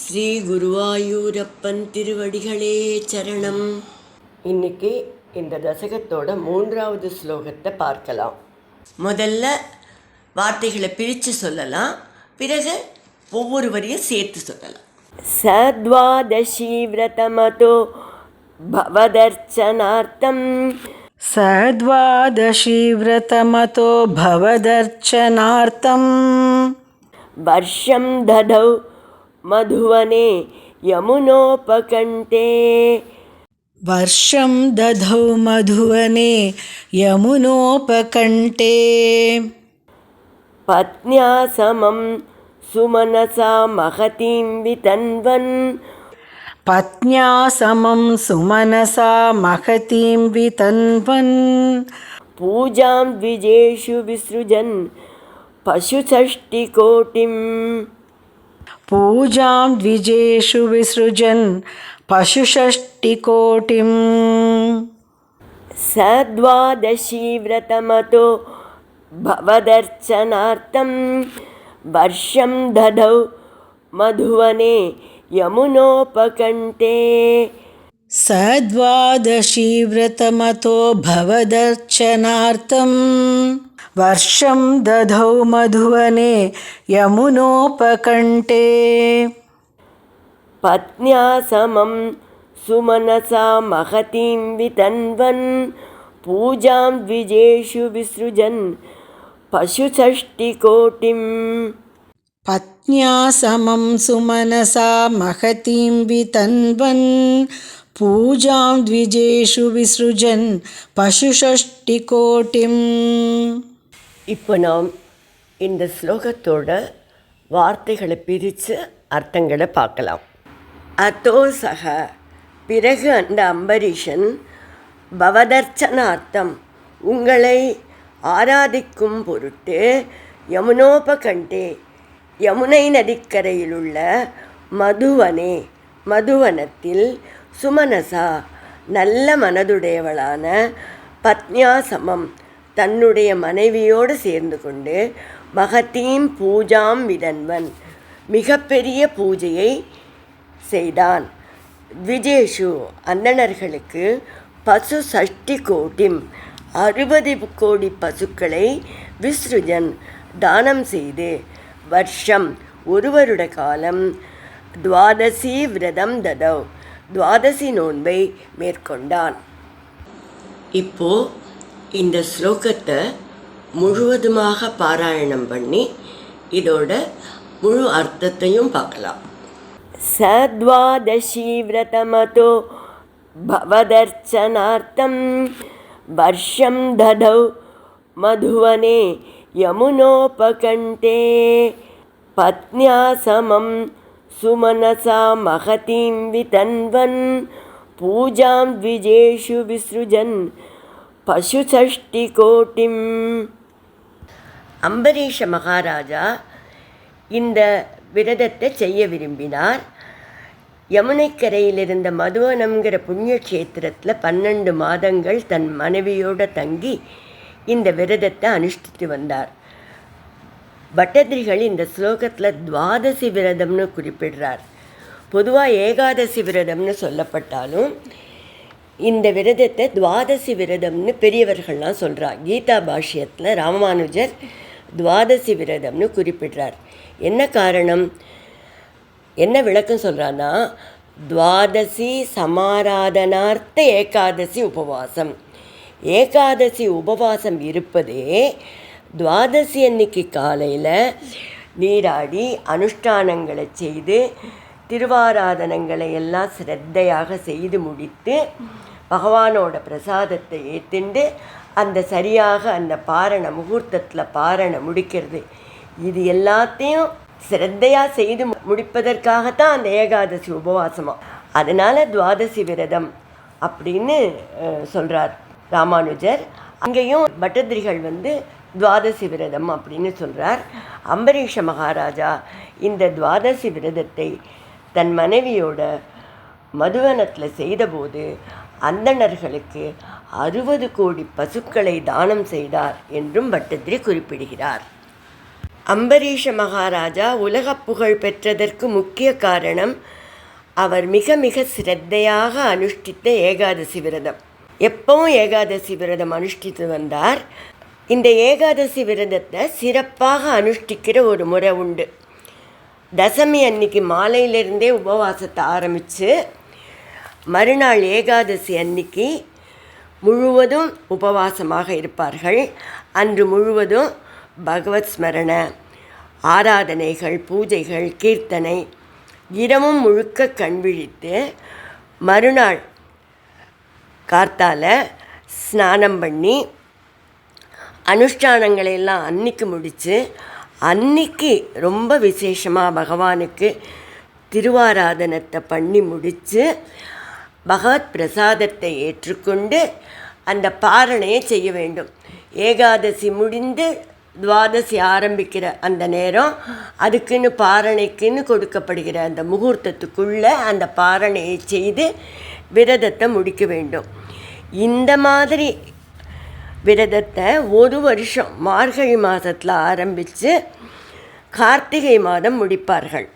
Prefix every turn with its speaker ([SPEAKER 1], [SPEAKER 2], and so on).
[SPEAKER 1] ஸ்ரீ குருவாயூரப்பன் திருவடிகளே சரணம். இன்னைக்கு இந்த தசகத்தோட 3வது ஸ்லோகத்தை பார்க்கலாம். முதல்ல வார்த்தைகளை பிரித்து சொல்லலாம், பிறகு ஒவ்வொரு வரியும் சேர்த்து சொல்லலாம். சத்வாதசி விரதமதோ பவதர்ச்சனார்த்தம்
[SPEAKER 2] சத்வாதசி விரதமதோ பவதர்ச்சனார்த்தம்
[SPEAKER 1] வர்ஷம் ததௌ மதுவனே யமுனோபகண்டே
[SPEAKER 2] वर्षं दधौ मधुवने यमुनोपकण्ठे
[SPEAKER 1] पत्न्या समं सुमनसा महतीं वितन्वन्
[SPEAKER 2] पत्न्या समं सुमनसा महतीं वितन्वन्
[SPEAKER 1] पूजां द्विजेषु विसृजन् पशुषष्टिकोटिं
[SPEAKER 2] पूजां द्विजेषु विसृजन् पशुषष्टिकोटिं
[SPEAKER 1] सद्वादशी व्रतमतो भवदर्चनार्थं वर्षं दधौ मधुवने यमुनोपकण्ठे
[SPEAKER 2] सद्वादशी व्रतमतो भवदर्चनार्थं वर्षं दधौ मधुवने यमुनोपकण्ठे
[SPEAKER 1] पत्न्या समं सुमनसा महतीं वितन्वन् पूजां द्विजेषु विसृजन् पशुषष्टिकोटिं
[SPEAKER 2] पत्न्या समं सुमनसा महतीं वितन्वन् पूजां द्विजेषु विसृजन् पशुषष्टिकोटिम्.
[SPEAKER 1] இப்போ நாம் இந்த ஸ்லோகத்தோட வார்த்தைகளை பிரித்து அர்த்தங்களை பார்க்கலாம். அதோ சக, பிறகு அந்த அம்பரீஷன், பவதர்ச்சனார்த்தம், உங்களை ஆராதிக்கும் பொருட்டு, யமுனோபகண்டே, யமுனை நதிக்கரையிலுள்ள மதுவனே, மதுவனத்தில், சுமனசா, நல்ல மனதுடையவளான, பத்னியாசமம், தன்னுடைய மனைவியோடு சேர்ந்து கொண்டு, மகத்தீம் பூஜாம் விதன்வன், மிகப்பெரிய பூஜையை செய்தான். த்விஜேஷு, அந்தணர்களுக்கு, பசு சஷ்டி கோட்டிம், 60 கோடி பசுக்களை, விஸ்ருஜன், தானம் செய்து, வருஷம், ஒரு வருட காலம், துவாதசி விரதம் ததவ், துவாதசி நோன்பை மேற்கொண்டான். இப்போ இந்த ஸ்லோகத்தை முழுவதுமாக பாராயணம் பண்ணி இதோட முழு அர்த்தத்தையும் பார்க்கலாம். சத்வாதசி விரதமதோ பவதர்ச்சனார்த்தம் வர்ஷம் ததௌ மதுவனே யமுனோபகண்டே பத்ன்யா சமம் சுமனசா மகதீம் விதன்வன் பூஜாம் த்விஜேஷு விஸ்ருஜன் பசுஷஷ்டிகோட்டிம். அம்பரீஷ மகாராஜா இந்த விரதத்தை செய்ய விரும்பினார். யமுனைக்கரையில் இருந்த மதுவனம்ங்கிற புண்ணிய க்ஷேத்திரத்தில் 12 மாதங்கள் தன் மனைவியோடு தங்கி இந்த விரதத்தை அனுஷ்டித்து வந்தார். பட்டதிரிகள் இந்த ஸ்லோகத்தில் துவாதசி விரதம்னு குறிப்பிடுறார். பொதுவாக ஏகாதசி விரதம்னு சொல்லப்பட்டாலும் இந்த விரதத்தை துவாதசி விரதம்னு பெரியவர்கள்லாம் சொல்கிறார். கீதா பாஷ்யத்தில் ராமானுஜர் துவாதசி விரதம்னு குறிப்பிடுறார். என்ன காரணம், என்ன விளக்கம் சொல்கிறான்னா, துவாதசி சமாராதனார்த்த ஏகாதசி உபவாசம், ஏகாதசி உபவாசம் இருப்பதே துவாதசி அன்னைக்கு காலையில் நீராடி அனுஷ்டானங்களை செய்து திருவாராதனங்களை எல்லாம் சிரத்தையாக செய்து முடித்து பகவானோட பிரசாதத்தை ஏற்றுண்டு அந்த சரியாக அந்த பாரண முகூர்த்தத்தில் பாரண முடிக்கிறது, இது எல்லாத்தையும் சிரத்தையாக செய்து முடிப்பதற்காகத்தான் அந்த ஏகாதசி உபவாசமாக. அதனால் துவாதசி விரதம் அப்படின்னு சொல்கிறார் ராமானுஜர். அங்கேயும் பட்டதிரிகள் துவாதசி விரதம் அப்படின்னு சொல்கிறார். அம்பரீஷ மகாராஜா இந்த துவாதசி விரதத்தை தன் மனைவியோட மதுவனத்தில் செய்தபோது அந்தணர்களுக்கு 60 கோடி பசுக்களை தானம் செய்தார் என்றும் பட்டதிரி குறிப்பிடுகிறார். அம்பரீஷ மகாராஜா உலக புகழ் பெற்றதற்கு முக்கிய காரணம் அவர் மிக மிக சிரத்தையாக அனுஷ்டித்த ஏகாதசி விரதம். எப்பவும் ஏகாதசி விரதம் அனுஷ்டித்து வந்தார். இந்த ஏகாதசி விரதத்தை சிறப்பாக அனுஷ்டிக்கிற ஒரு முறை உண்டு. தசமி அன்னைக்கு மாலையிலிருந்தே உபவாசத்தை ஆரம்பித்து மறுநாள் ஏகாதசி அன்னைக்கு முழுவதும் உபவாசமாக இருப்பார்கள். அன்று முழுவதும் பகவத் ஸ்மரண, ஆராதனைகள், பூஜைகள், கீர்த்தனை, இரவும் முழுக்க கண் விழித்து மறுநாள் கார்த்தால ஸ்நானம் பண்ணி அனுஷ்டானங்களையெல்லாம் அன்னைக்கு முடித்து அன்னைக்கு ரொம்ப விசேஷமாக பகவானுக்கு திருவாராதனத்தை பண்ணி முடித்து பகவத் பிரசாதத்தை ஏற்றுக்கொண்டு அந்த பாரணையை செய்ய வேண்டும். ஏகாதசி முடிந்து துவாதசி ஆரம்பிக்கிற அந்த நேரம் அதுக்குன்னு பாரணைக்குன்னு கொடுக்கப்படுகிற அந்த முகூர்த்தத்துக்குள்ளே அந்த பாரணையை செய்து விரதத்தை முடிக்க வேண்டும். இந்த மாதிரி விரதத்தை ஒரு வருஷம் மார்கழி மாதத்தில் ஆரம்பித்து கார்த்திகை மாதம் முடிப்பார்கள்.